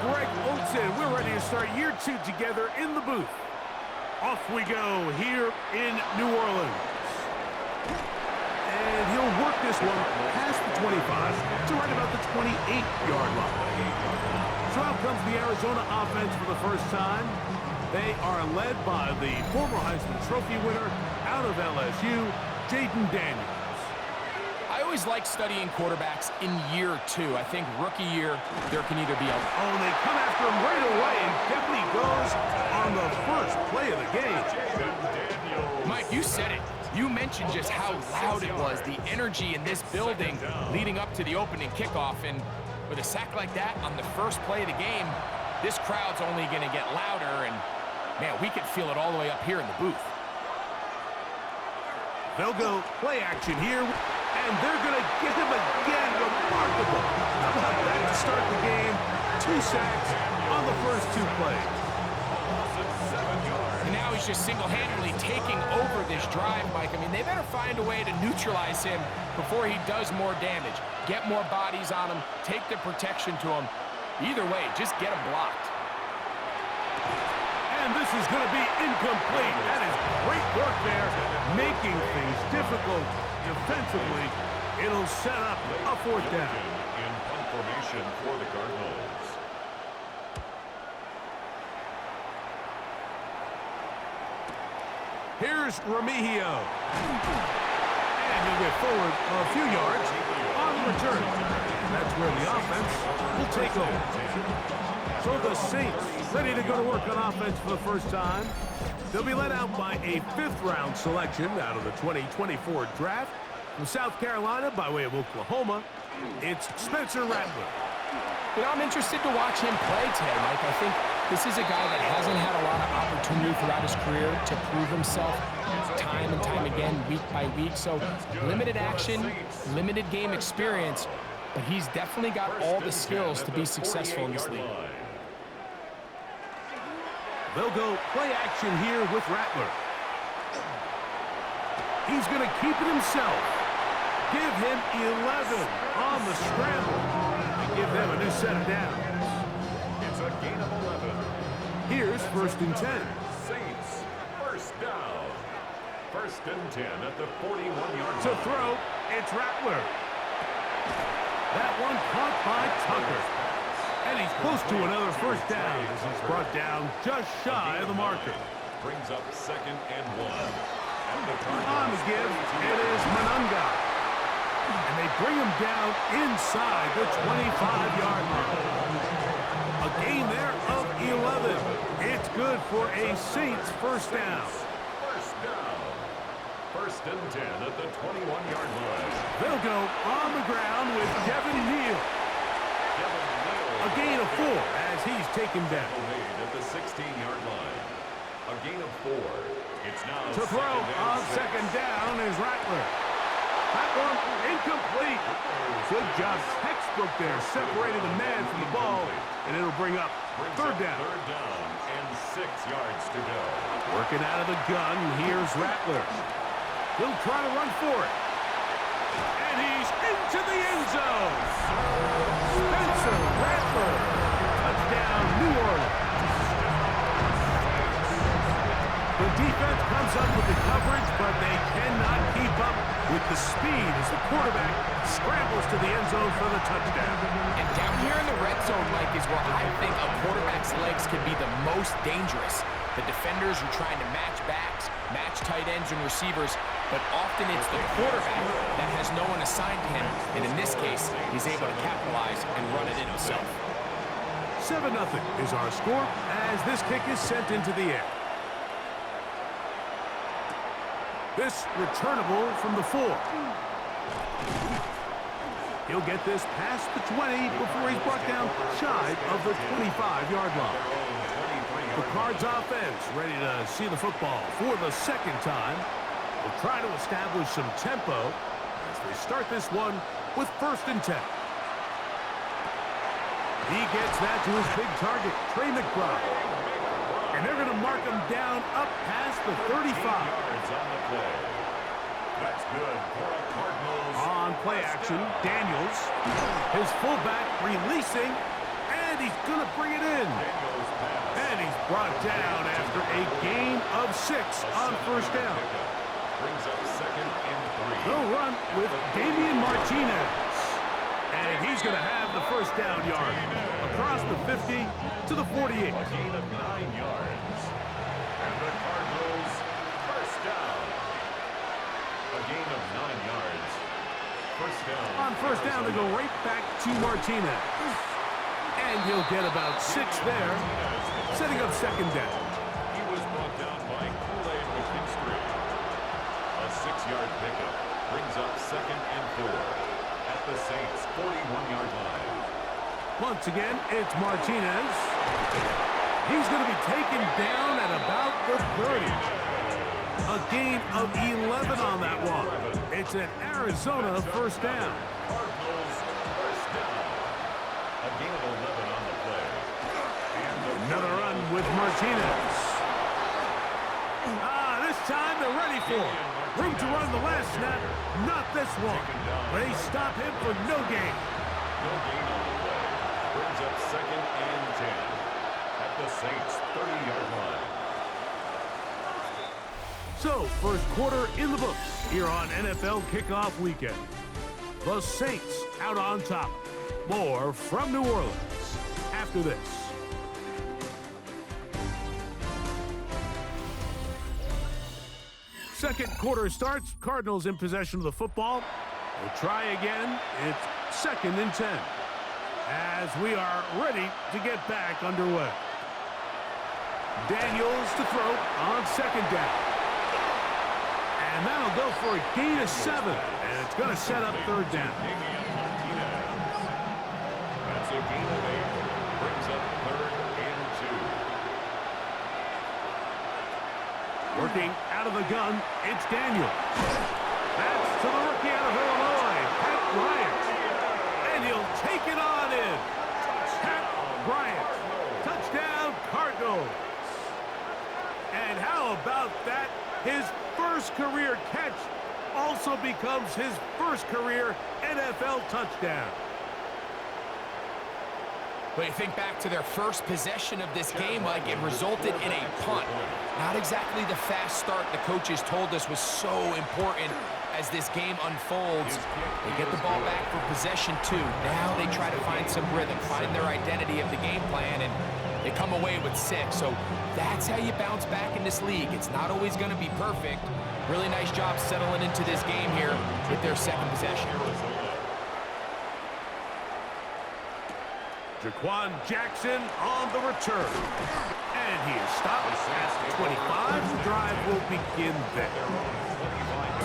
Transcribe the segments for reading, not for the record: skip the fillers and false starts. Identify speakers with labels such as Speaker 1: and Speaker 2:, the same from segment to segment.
Speaker 1: Greg Olsen. We're ready to start year 2 together in the booth. Off we go here in New Orleans. And he'll work this one past the 25 to right about the 28-yard line. So out comes the Arizona offense for the first time. They are led by the former Heisman Trophy winner out of LSU, Jaden Daniels.
Speaker 2: I always like studying quarterbacks in year 2. I think rookie year, there can either be a...
Speaker 1: Oh, they come after him right away, and Deputy goes on the first play of the game.
Speaker 2: Mike, you said it. You mentioned just how loud it was, the energy in this building leading up to the opening kickoff. And with a sack like that on the first play of the game, this crowd's only going to get louder. And, man, we could feel it all the way up here in the booth.
Speaker 1: They'll go play action here, and they're going to get him again. Remarkable. How about that to start the game? 2 sacks on the first 2 plays.
Speaker 2: And now he's just single-handedly taking over this drive, Mike. I mean, they better find a way to neutralize him before he does more damage. Get more bodies on him, take the protection to him. Either way, just get him blocked.
Speaker 1: And this is going to be incomplete. That is great work there, making things difficult defensively. It'll set up a 4th down.
Speaker 3: In punt formation for the Cardinals.
Speaker 1: Here's Remigio. And he'll get forward a few yards on the return. And that's where the offense will take over. So the Saints ready to go to work on offense for the first time. They'll be led out by a 5th-round selection out of the 2024 draft. From South Carolina by way of Oklahoma, it's Spencer Rattler.
Speaker 2: But I'm interested to watch him play today, Mike. I think this is a guy that hasn't had a lot of opportunity throughout his career to prove himself time and time again, week by week. So limited action, limited game experience, but he's definitely got all the skills to be successful in this league.
Speaker 1: They'll go play action here with Rattler. He's going to keep it himself. Give him 11 on the scramble. And give them a new set of downs.
Speaker 3: It's a gain of 11.
Speaker 1: Here's 1st and 10.
Speaker 3: Saints, first down. 1st and 10 at the 41-yard line.
Speaker 1: To throw, it's Rattler. That one caught by Tucker. And he's close to another 1st down as he's brought down just shy of the marker.
Speaker 3: Brings up 2nd and 1.
Speaker 1: On the give, it is Monunga. And they bring him down inside the 25-yard line. A gain there of 11. It's good for a Saints 1st down.
Speaker 3: First down. 1st and 10 at the 21-yard line.
Speaker 1: They'll go on the ground with Devin Neal. A gain of 4 as he's taken down.
Speaker 3: At the 16-yard line. A gain of 4. It's now
Speaker 1: to throw on 2nd down is Rattler. That one incomplete. Good job, textbook there, separating the man from the ball, and it'll bring up 3rd down.
Speaker 3: 3rd down and 6 yards to go.
Speaker 1: Working out of the gun, here's Rattler. He'll try to run for it. And he's into the end zone. Spencer Rattler. Touchdown, New Orleans. The defense comes up with the coverage, but they cannot keep up with the speed as the quarterback scrambles to the end zone for the touchdown.
Speaker 2: And down here in the red zone, Mike, is where I think a quarterback's legs can be the most dangerous. The defenders are trying to match backs, match tight ends and receivers, but often it's the quarterback that has no one assigned to him, and in this case, he's able to capitalize and run it in himself.
Speaker 1: 7-0 is our score as this kick is sent into the air. This returnable from the 4. He'll get this past the 20 before he's brought down shy of the 25-yard line. The Cards offense ready to see the football for the 2nd time. They'll try to establish some tempo as they start this one with 1st and 10. He gets that to his big target, Trey McBride. And they're going to mark him down up past the 35.
Speaker 3: That's good for a Cardinals.
Speaker 1: On play action, Daniels. His fullback releasing, and he's going to bring it in. And he's brought down after a gain of 6 on first down.
Speaker 3: Brings up 2nd and 3.
Speaker 1: They'll run with Damian Martinez. And he's going to have the first down yard across the 50 to the 48.
Speaker 3: A gain of 9 yards. And the Cardinals first down. A gain of 9 yards. First down.
Speaker 1: On first down, they go right back to Martinez. And he'll get about 6 there, setting up second down.
Speaker 3: He was brought down by Kool-Aid McKinstry. A 6-yard pickup brings up 2nd and 4 at the Saints' 41-yard line.
Speaker 1: Once again, it's Martinez. He's going to be taken down at about the 30. A gain of 11 on that one. It's an Arizona first down.
Speaker 3: Cardinals first down. A gain of 11 on the play. And
Speaker 1: Another run with Martinez. This time they're ready for it. Room to run the last snap. Not this one. They stop him for no gain.
Speaker 3: no gain on the play. Brings up 2nd and 10 at the Saints' 30-yard line.
Speaker 1: So, first quarter in the books here on NFL Kickoff Weekend. The Saints out on top. More from New Orleans after this. Second quarter starts. Cardinals in possession of the football. We'll try again. It's 2nd and 10 as we are ready to get back underway. Daniels to throw on 2nd down. And that'll go for a gain of 7. And it's going to set up 3rd down.
Speaker 3: That's a gain of 8. Brings up 3rd and 2.
Speaker 1: Working out of the gun, it's Daniels. That's to the rookie out of Illinois, Pat Bryant. And he'll take it on in. Pat Bryant. Touchdown, Cardinals. And how about that? His first career catch also becomes his first career NFL touchdown.
Speaker 2: But you think back to their first possession of this game, like it resulted in a punt. Not exactly the fast start the coaches told us was so important as this game unfolds. They get the ball back for possession 2. Now they try to find some rhythm, find their identity of the game plan, and they come away with 6. So that's how you bounce back in this league. It's not always going to be perfect. Really nice job settling into this game here with their second possession.
Speaker 1: Jaquan Jackson on the return. And he is stopped at the 25. The drive will begin there.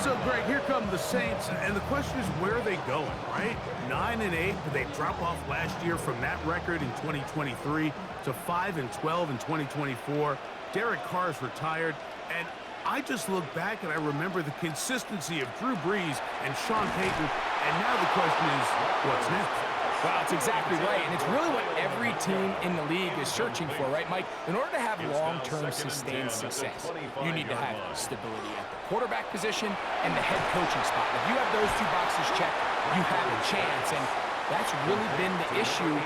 Speaker 1: So, Greg, here come the Saints, and the question is, where are they going, right? 9 and 8, did they drop off last year from that record in 2023 to 5 and 12 in 2024? Derek Carr's retired, and I just look back and I remember the consistency of Drew Brees and Sean Payton, and now the question is, what's next?
Speaker 2: Well, that's exactly right, and it's really what every team in the league is searching for, right, Mike? In order to have long-term sustained success, you need to have stability at the quarterback position and the head coaching spot. If you have those 2 boxes checked, you have a chance, and that's really been the issue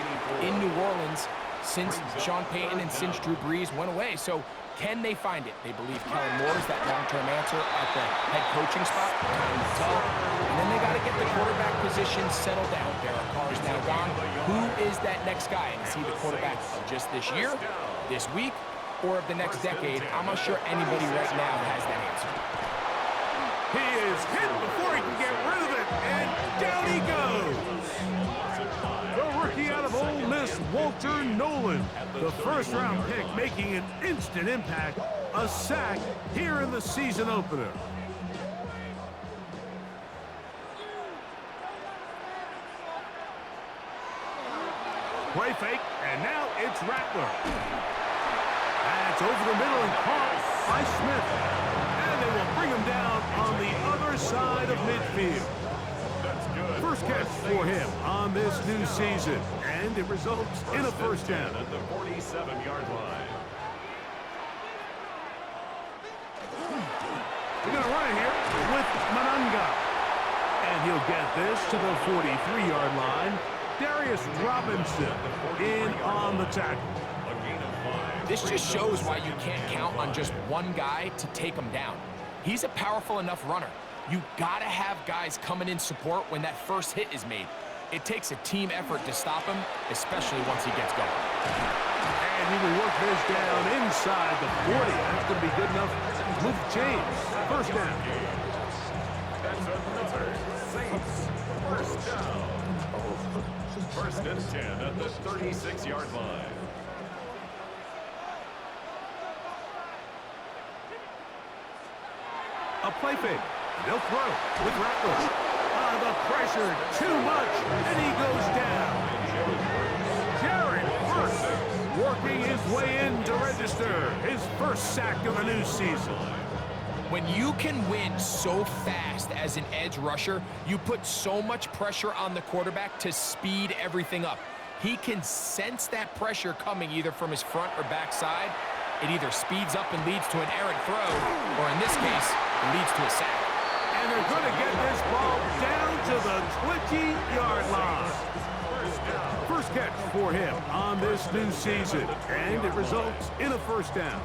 Speaker 2: in New Orleans since Sean Payton and since Drew Brees went away. So can they find it? They believe Kellen Moore is that long-term answer at the head coaching spot. Time to tell. And then they got to get the quarterback position settled down. Derek Carr's now gone. Who is that next guy? And is he the quarterback of just this year, this week, or of the next decade? I'm not sure anybody right now has that answer.
Speaker 1: He is hit before he can get rid of it, and down he goes. The rookie out of Ole Miss, Walter Nolan, the first-round pick, making an instant impact, a sack here in the season opener. Play fake, and now it's Rattler. That's over the middle and caught by Smith. And they will bring him down on the other side of midfield. First catch for him on this new season, and it results in a first down.
Speaker 3: At the 47-yard line.
Speaker 1: They're going to run it here with Mananga. And he'll get this to the 43-yard line. Robinson in on the tackle.
Speaker 2: This just shows why you can't count on just one guy to take him down. He's a powerful enough runner. You gotta have guys coming in support when that first hit is made. It takes a team effort to stop him, especially once he gets going.
Speaker 1: And he will work this down inside the 40. That's going to be good enough to move the chains. First down.
Speaker 3: That's another Saints first down. First and 10 at the 36-yard line.
Speaker 1: A play fake. They'll throw with Rattler. The pressure too much, and he goes down. Jared Verse working his way in to register his first sack of the new season.
Speaker 2: When you can win so fast as an edge rusher, you put so much pressure on the quarterback to speed everything up. He can sense that pressure coming either from his front or back side. It either speeds up and leads to an errant throw, or in this case, it leads to a sack.
Speaker 1: And they're going to get this ball down to the 20-yard line. First catch for him on this new season, and it results in a first down.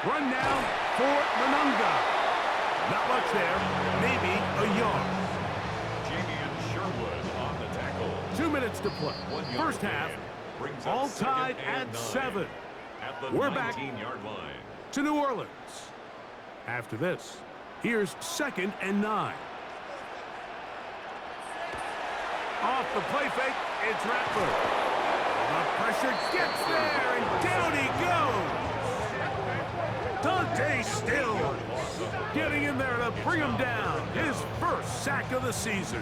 Speaker 1: Run now for Mononga. Not much there, maybe a yard.
Speaker 3: Sherwood on the tackle.
Speaker 1: 2 minutes to play. First half, all tied at 7. We're back to New Orleans. After this, here's 2nd and 9. Off the play fake, it's Rattler. The pressure gets there, and down he goes. Dante Stills getting in there to bring him down. His first sack of the season.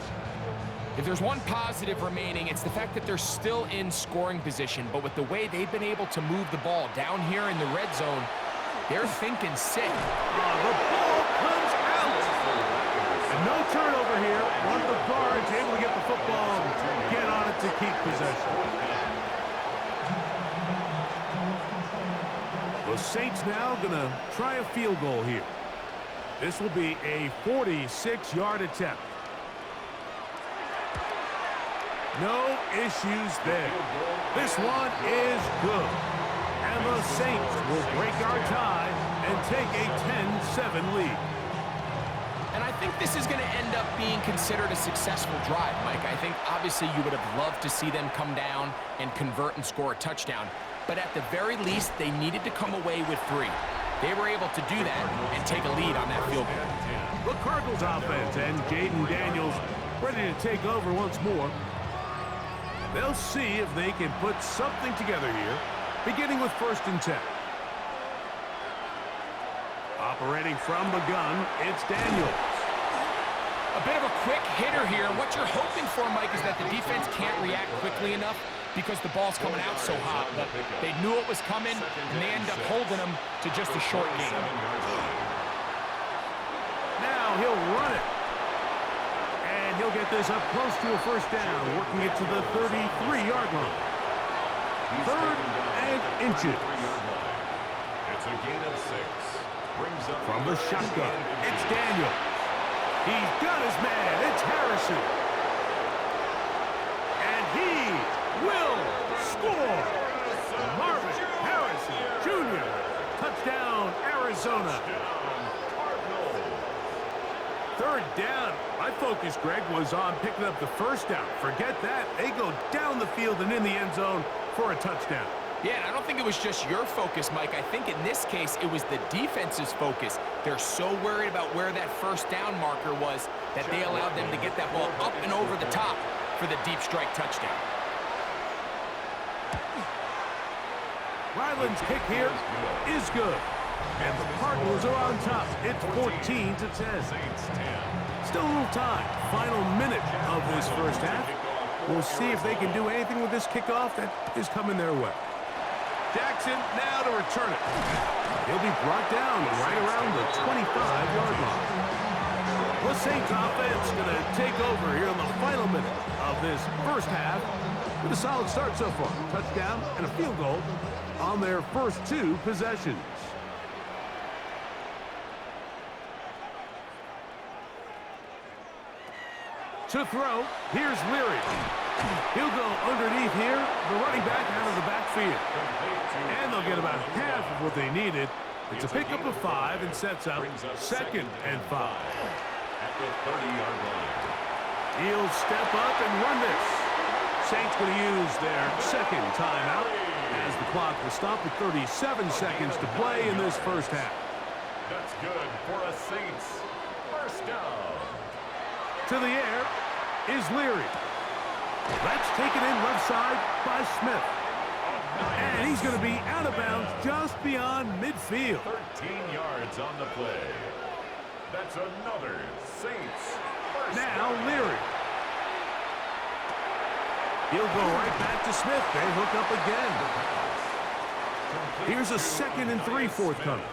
Speaker 2: If there's one positive remaining, it's the fact that they're still in scoring position. But with the way they've been able to move the ball down here in the red zone, they're thinking sick.
Speaker 1: The ball comes out. And no turnover here. One of the guards able to get the football, get on it to keep possession. The Saints now going to try a field goal here. This will be a 46-yard attempt. No issues there. This one is good. And the Saints will break our tie and take a 10-7 lead.
Speaker 2: And I think this is going to end up being considered a successful drive, Mike. I think obviously you would have loved to see them come down and convert and score a touchdown. But at the very least, they needed to come away with 3. They were able to do that and take a lead on that field goal.
Speaker 1: The Cardinals offense and Jaden Daniels ready to take over once more. They'll see if they can put something together here, beginning with 1st and 10. Operating from the gun, it's Daniels.
Speaker 2: A bit of a quick hitter here. What you're hoping for, Mike, is that the defense can't react quickly enough because the ball's coming out so hot. But they knew it was coming, and they end up holding them to just a short gain.
Speaker 1: Now he'll run it. And he'll get this up close to a first down, working it to the 33-yard line. 3rd and inches.
Speaker 3: It's a gain of 6. Brings up
Speaker 1: from the shotgun, it's Daniel. He's got his man. It's Harrison. And he will score. Marvin Harrison Jr. Touchdown, Arizona. 3rd down. My focus, Greg, was on picking up the first down. Forget that. They go down the field and in the end zone for a touchdown.
Speaker 2: Yeah, and I don't think it was just your focus, Mike. I think in this case, it was the defense's focus. They're so worried about where that first down marker was that they allowed them to get that ball up and over the top for the deep strike touchdown.
Speaker 1: Ryland's kick here is good. And the Cardinals are on top. It's 14-10. Still a little time. Final minute of this first half. We'll see if they can do anything with this kickoff that is coming their way. Jackson now to return it. He'll be brought down right around the 25-yard line. The Saints offense going to take over here in the final minute of this first half. with a solid start so far. Touchdown and a field goal on their first 2 possessions. To throw, here's Leary. He'll go underneath here, the running back out of the backfield. And they'll get about half of what they needed. It's a pickup of 5 and sets up 2nd and 5.
Speaker 3: At the 30-yard line.
Speaker 1: He'll step up and run this. Saints going to use their 2nd timeout as the clock will stop with 37 seconds to play in this first half.
Speaker 3: That's good for a Saints first down.
Speaker 1: To the air is Leary. That's taken in left side by Smith. And he's going to be out of bounds just beyond midfield.
Speaker 3: 13 yards on the play. That's another Saints first
Speaker 1: Now
Speaker 3: down.
Speaker 1: Leary. He'll go right back to Smith. They hook up again. Here's a 2nd and 3 forthcoming.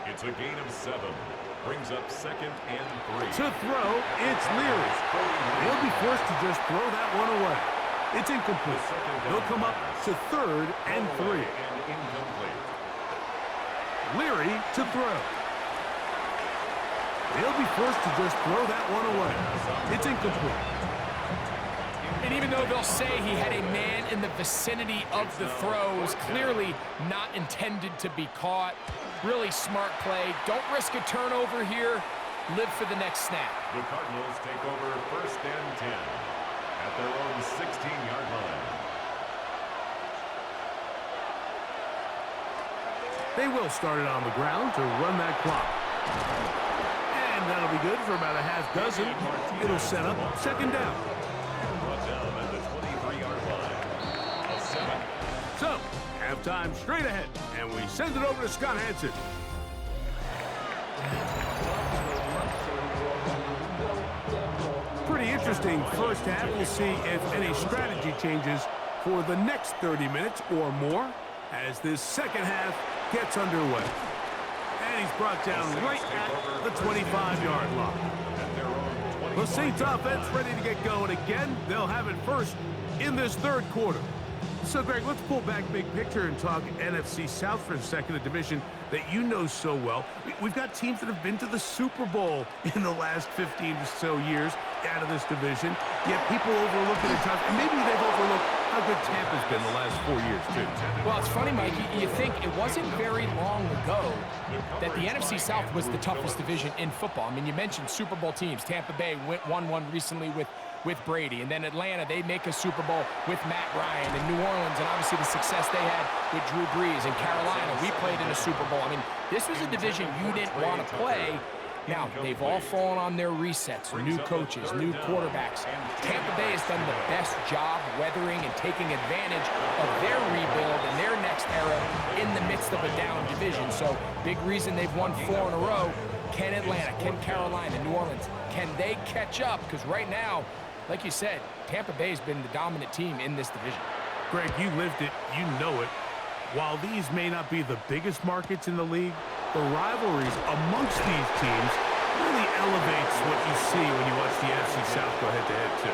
Speaker 3: It's a gain of 7. Brings up 2nd and 3.
Speaker 1: To throw, it's Leary. He'll be forced to just throw that one away. It's incomplete. They'll come up to 3rd and 3.
Speaker 3: And incomplete.
Speaker 1: Leary to throw. He'll be forced to just throw that one away. It's incomplete.
Speaker 2: And even though they'll say he had a man in the vicinity of the throws, clearly not intended to be caught. Really smart play. Don't risk a turnover here. Live for the next snap.
Speaker 3: The Cardinals take over 1st and 10 at their own 16-yard line.
Speaker 1: They will start it on the ground to run that clock. And that'll be good for about a half dozen. It'll set up 2nd down.
Speaker 3: Brought down at the 23-yard line. A 7.
Speaker 1: So, halftime straight ahead, and we send it over to Scott Hansen. Pretty interesting first half. We'll see if any strategy changes for the next 30 minutes or more as this second half gets underway. And he's brought down right at the 25-yard line. The Saints offense ready to get going again. They'll have it first in this 3rd quarter. So, Greg, let's pull back big picture and talk NFC South for a second, a division that you know so well. We've got teams that have been to the Super Bowl in the last 15 or so years out of this division, yet people overlook it at times, and maybe they've overlooked how good Tampa's been the last 4 years, too.
Speaker 2: Well, it's funny, Mike, you think it wasn't very long ago that the NFC South was the toughest division in football. I mean, you mentioned Super Bowl teams. Tampa Bay won one recently with Brady, and then Atlanta, they make a Super Bowl with Matt Ryan, and New Orleans, and obviously the success they had with Drew Brees, and Carolina, we played in a Super Bowl. I mean, this was a division you didn't want to play. Now, they've all fallen on their resets, new coaches, new quarterbacks. Tampa Bay has done the best job weathering and taking advantage of their rebuild and their next era in the midst of a down division. So, big reason they've won 4 in a row. Can Atlanta, can Carolina, New Orleans, can they catch up? Because right now, like you said, Tampa Bay has been the dominant team in this division.
Speaker 1: Greg, you lived it, you know it. While these may not be the biggest markets in the league, the rivalries amongst these teams really elevates what you see when you watch the NFC South go head-to-head, too.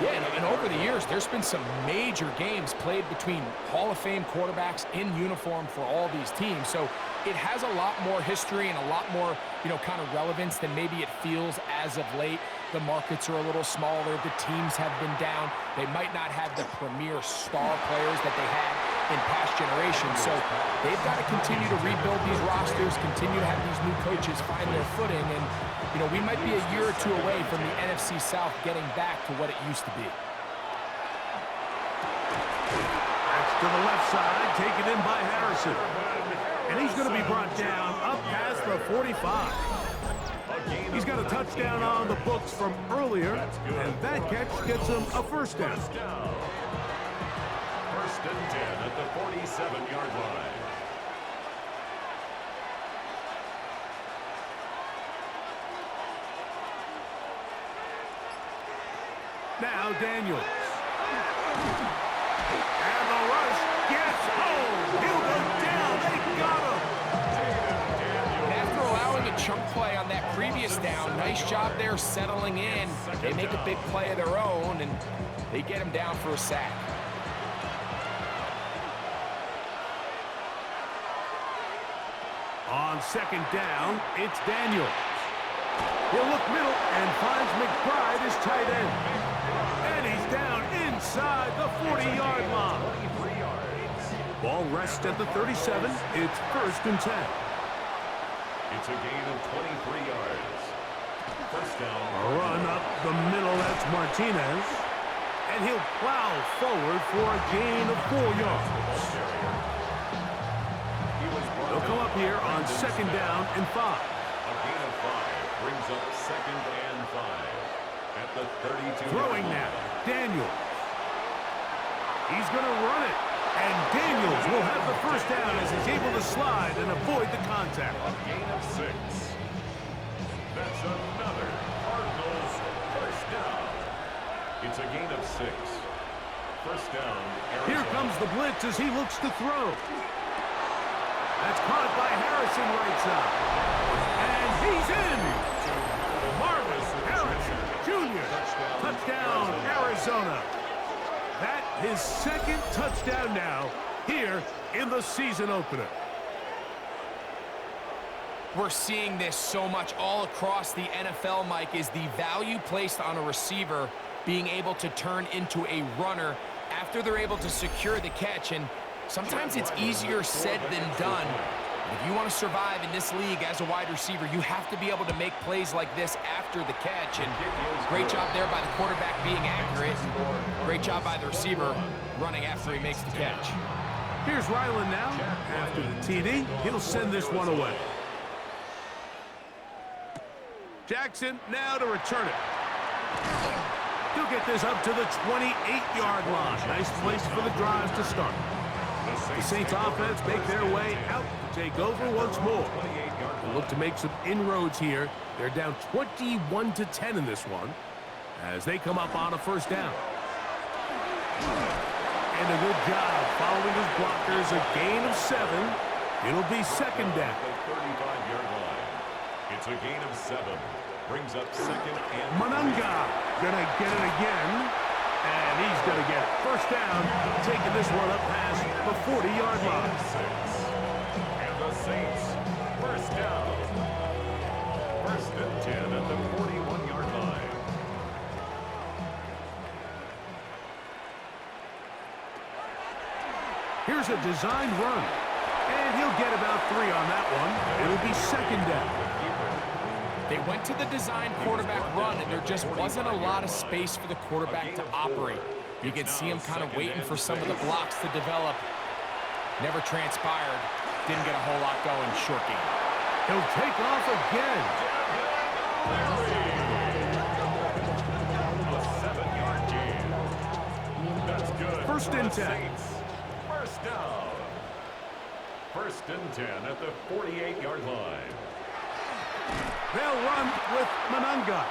Speaker 2: Yeah, and over the years, there's been some major games played between Hall of Fame quarterbacks in uniform for all these teams. So it has a lot more history and a lot more, kind of relevance than maybe it feels as of late. The markets are a little smaller. The teams have been down. They might not have the premier star players that they had in past generations. So they've got to continue to rebuild these rosters, continue to have these new coaches find their footing. And, we might be a year or two away from the NFC South getting back to what it used to be.
Speaker 1: That's to the left side, taken in by Harrison. And he's going to be brought down up past the 45. He's got a touchdown on the books from earlier, and that catch gets him a first down.
Speaker 3: 1st and 10 at the 47-yard line.
Speaker 1: Now Daniels. And the rush gets home. He'll go down. They got him.
Speaker 2: And after allowing a chunk play on that previous down, nice job there settling in. They make a big play of their own, and They get him down for a sack.
Speaker 1: On second down, it's Daniels. He'll look middle and finds McBride, his tight end. And he's down inside the 40-yard line. Ball rests at the 37. It's 1st and 10.
Speaker 3: It's a gain of 23 yards. First down.
Speaker 1: A run up the middle, that's Martinez. And he'll plow forward for a gain of 4 yards. They'll come up here on second down and 5.
Speaker 3: A gain of 5 brings up 2nd and 5 at the 32.
Speaker 1: Throwing now, Daniels. He's going to run it. And Daniels will have the first down as he's able to slide and avoid the contact.
Speaker 3: A gain of 6. That's another Cardinals first down. It's a gain of 6. First down, Arizona.
Speaker 1: Here comes the blitz as he looks to throw. That's caught by Harrison right side. And he's in. Marvin Harrison Jr. Touchdown, Arizona. That his 2nd touchdown now here in the season opener.
Speaker 2: We're seeing this so much all across the NFL, Mike, is the value placed on a receiver being able to turn into a runner after they're able to secure the catch. And sometimes it's easier said than done. If you want to survive in this league as a wide receiver, you have to be able to make plays like this after the catch. And great job there by the quarterback being accurate. And great job by the receiver running after he makes the catch.
Speaker 1: Here's Ryland now. After the TD, he'll send this one away. Jackson now to return it. He'll get this up to the 28-yard line. Nice place for the drive to start. The Saints offense make their way out to take over once more. They'll look to make some inroads here. They're down 21-10 in this one as they come up on a first down. And a good job following his blockers. A gain of 7. It'll be second down.
Speaker 3: 35-yard line. It's a gain of 7. Brings up 2nd and
Speaker 1: Manunga gonna get it again. And he's going to get it. First down, taking this one up past the 40-yard line.
Speaker 3: 6. And the Saints, first down. 1st and 10 at the 41-yard line.
Speaker 1: Here's a designed run. And he'll get about 3 on that one. It'll be second down.
Speaker 2: They went to the design quarterback run, and there just wasn't a lot of space for the quarterback to operate. You can see him kind of waiting for some of the blocks to develop. Never transpired. Didn't get a whole lot going. Short game.
Speaker 1: He'll take off again.
Speaker 3: A 7-yard gain. That's good.
Speaker 1: 1st and 10.
Speaker 3: Saints, first down. 1st and 10 at the 48-yard line.
Speaker 1: They'll run with Manunga.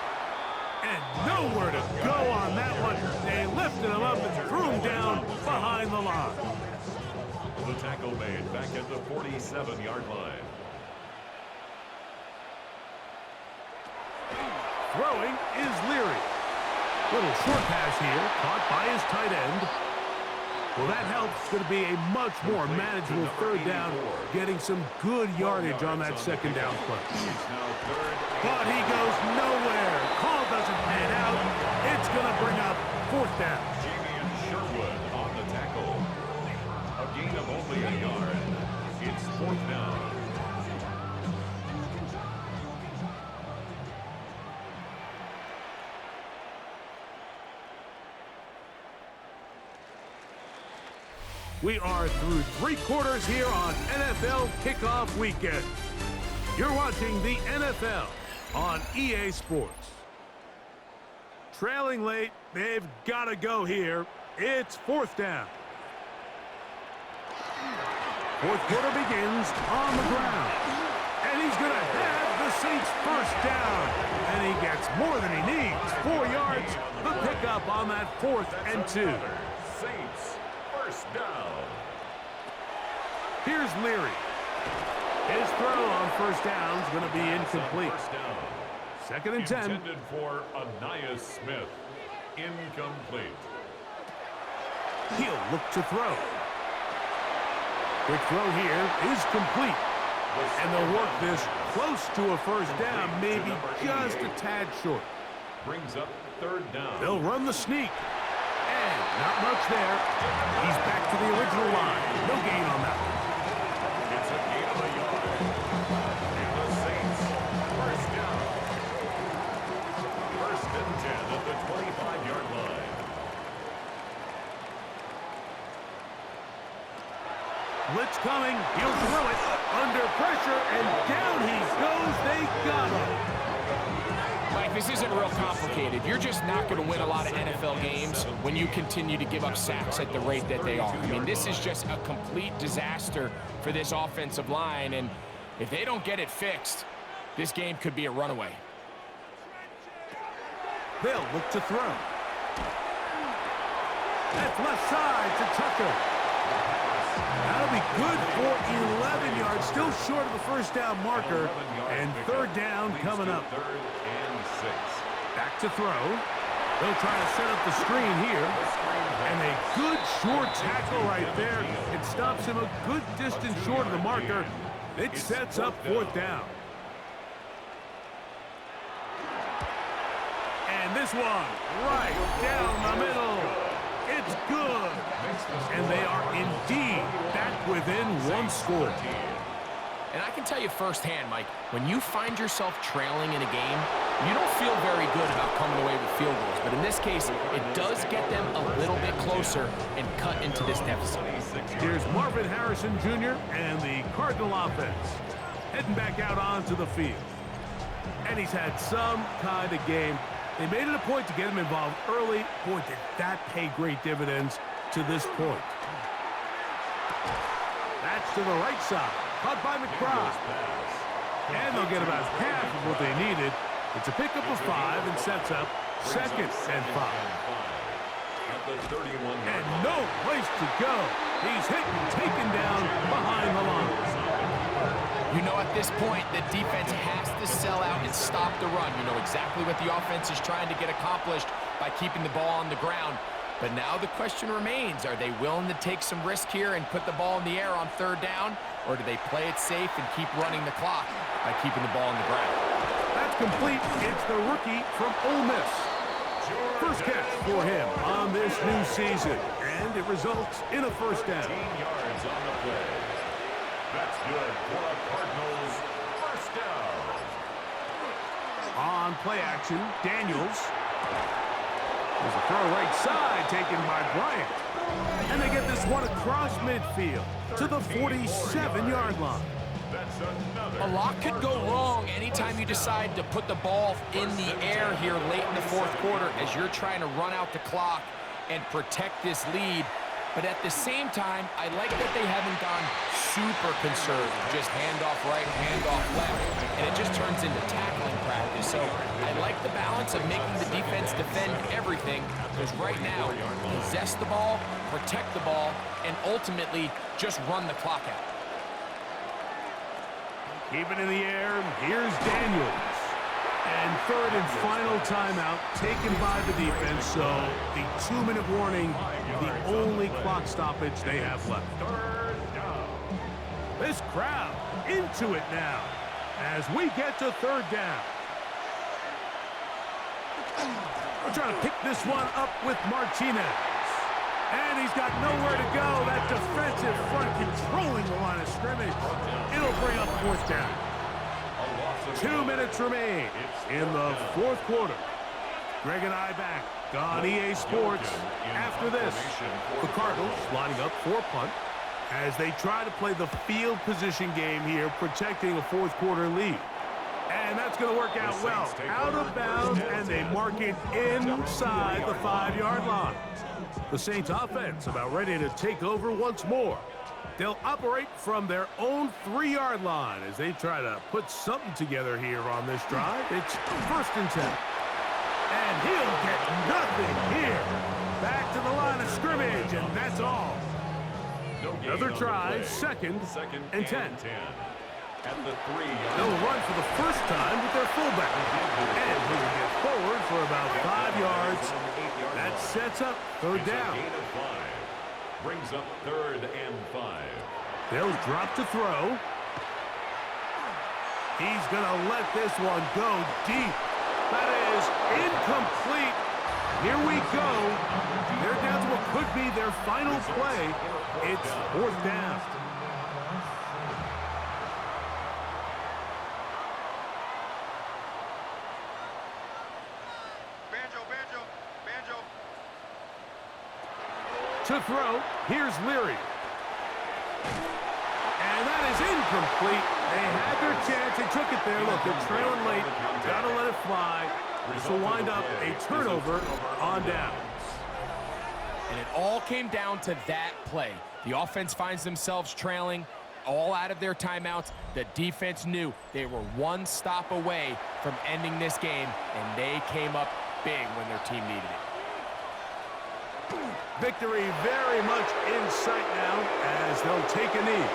Speaker 1: And nowhere to go on that one. They lifted him up and threw him down behind the line.
Speaker 3: The tackle made back at the 47-yard line.
Speaker 1: Throwing is Leary. Little short pass here, caught by his tight end. Well, that helps. It's going to be a much more manageable third down, getting some good yardage on that second down play. But he goes nowhere. Call doesn't pan out. It's going to bring up 4th down.
Speaker 3: Jamie Sherwood on the tackle. A gain of only a yard. It's 4th down.
Speaker 1: We are through 3 quarters here on NFL Kickoff Weekend. You're watching the NFL on EA Sports. Trailing late, they've got to go here. It's 4th down. 4th quarter begins on the ground. And he's going to have the Saints first down. And he gets more than he needs. 4 yards, the pickup on that 4th and 2.
Speaker 3: Saints, first down.
Speaker 1: Here's Leary. His throw on first down is going to be incomplete.
Speaker 3: First down.
Speaker 1: 2nd and 10.
Speaker 3: Intended for Anais Smith. Incomplete.
Speaker 1: He'll look to throw. Quick throw here is complete. And they'll work this close to a first down, maybe just a tad short.
Speaker 3: Brings up third down.
Speaker 1: They'll run the sneak. And not much there. He's back to the original line. No gain on that one.
Speaker 3: It's a gain of a yard. And the Saints, first down. First and 10 at the 25-yard line.
Speaker 1: Blitz coming. He'll throw it. Under pressure, and down he goes. They got him.
Speaker 2: Mike, this isn't real complicated. You're just not going to win a lot of NFL games when you continue to give up sacks at the rate that they are. I mean, this is just a complete disaster for this offensive line, and if they don't get it fixed, this game could be a runaway.
Speaker 1: They'll look to throw. That's left side to Tucker. That'll be good for 11 yards, still short of the first down marker, and third down coming up.
Speaker 3: Third and 6.
Speaker 1: Back to throw. They'll try to set up the screen here, and a good short tackle right there. It stops him a good distance short of the marker. It sets up fourth down. And this one right down the middle. It's good. And they are indeed back within one score.
Speaker 2: And I can tell you firsthand, Mike, when you find yourself trailing in a game, you don't feel very good about coming away with field goals. But in this case, it does get them a little bit closer and cut into this deficit.
Speaker 1: Here's Marvin Harrison Jr. and the Cardinal offense heading back out onto the field. And he's had some kind of game. They made it a point to get him involved early. Boy, did that pay great dividends to this point. That's to the right side. Caught by McBride. And they'll get about half of what they needed. It's a pickup of 5 and sets up second and 5. And no place to go. He's hit and taken down behind the line.
Speaker 2: You know, at this point, the defense has to sell out and stop the run. You know exactly what the offense is trying to get accomplished by keeping the ball on the ground. But now the question remains, are they willing to take some risk here and put the ball in the air on third down? Or do they play it safe and keep running the clock by keeping the ball on the ground?
Speaker 1: That's complete. It's the rookie from Ole Miss. First catch for him on this new season. And it results in a first down.
Speaker 3: 15 yards on the play. That's good for a Cardinals first down.
Speaker 1: On play action, Daniels. There's a throw right side taken by Bryant. And they get this one across midfield to the 47-yard line.
Speaker 3: That's another.
Speaker 2: A lot could go wrong anytime you decide to put the ball in the air here late in the fourth quarter as you're trying to run out the clock and protect this lead. But at the same time, I like that they haven't gone super conservative. Just handoff right, handoff left, and it just turns into tackling practice. So I like the balance of making the defense defend everything, because right now, possess the ball, protect the ball, and ultimately just run the clock out.
Speaker 1: Keep it in the air. Here's Daniels. And third and final timeout taken by the defense. So the 2-minute warning, the only clock stoppage they have left. This crowd into it now as we get to third down. We're trying to pick this one up with Martinez. And he's got nowhere to go. That defensive front controlling the line of scrimmage. It'll bring up fourth down. 2 minutes remain in the fourth quarter. Greg and I back on EA Sports. After this, the Cardinals lining up for a punt as they try to play the field position game here, protecting a fourth quarter lead. And that's going to work out well. Out of bounds, and they mark it inside the 5-yard line. The Saints offense about ready to take over once more. They'll operate from their own 3-yard line as they try to put something together here on this drive. It's first and 10. And he'll get nothing here. Back to the line of scrimmage, and that's all. Another try, second and 10.
Speaker 3: At the 3-yard.
Speaker 1: They'll run for the first time with their fullback. And he will get forward for about 5 yards. That sets up third down.
Speaker 3: Brings up 3rd and 5.
Speaker 1: They'll drop to throw. He's going to let this one go deep. That is incomplete. Here we go. They're down to what could be their final play. It's 4th down.
Speaker 4: Banjo.
Speaker 1: To throw, here's Leary. And that is incomplete. They had their chance. They took it there. Look, they're trailing late. Got to let it fly. This will wind up a turnover on downs.
Speaker 2: And it all came down to that play. The offense finds themselves trailing, all out of their timeouts. The defense knew they were one stop away from ending this game, and they came up big when their team needed it.
Speaker 1: Victory very much in sight now as they'll take a knee.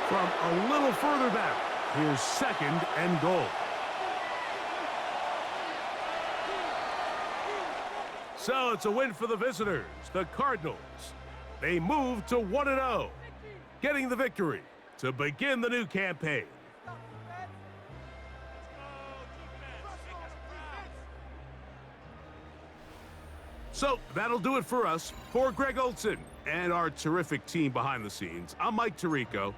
Speaker 1: From a little further back, here's 2nd and goal. So it's a win for the visitors, the Cardinals. They move to 1-0, getting the victory to begin the new campaign. So that'll do it for us. For Greg Olson and our terrific team behind the scenes, I'm Mike Tirico.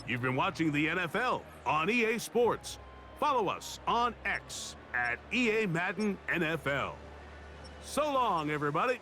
Speaker 1: You've been watching the NFL on EA Sports. Follow us on X at EA Madden NFL. So long, everybody.